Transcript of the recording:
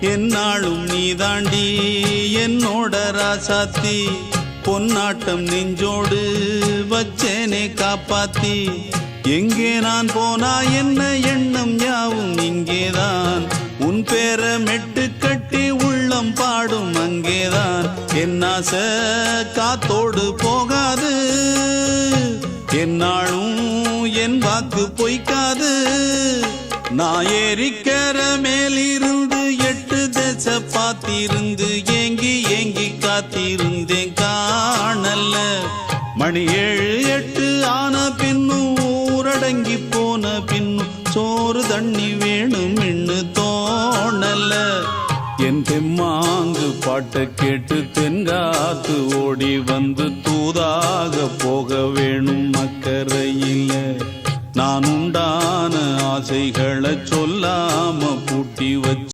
என்னாலும் நீதாண்டி என்னோட ராசாத்தி பொன்னாட்டம் நெஞ்சோடு வச்சேனே காப்பாத்தி எங்கே நான் போனா என்ன எண்ணம் யாவும் இங்கேதான் உன் பேர மெட்டு கட்டி உள்ளம் பாடும் அங்கேதான் என்னாச காத்தோடு போகாது என்னாலும் என் வாக்கு பொய்க்காது நான் ஏறிக்கிற மேலிருந்து 8 தேச பார்த்திருந்து ஏங்கி ஏங்கி காத்திருந்தேன் காணல்ல மணி 7 8 ஆன பின்னும் ஊரடங்கி போன பின்னும் சோறு தண்ணி வேணும் இன்னு தோணல்ல என் தெம்மாங்கு பாட்டை கேட்டு தென்காத்து ஓடி வந்து தூதாக போக வேணும் அக்கறையில நான் உண்டான ஆசைகளை சொல்லாம பூட்டி வச்சு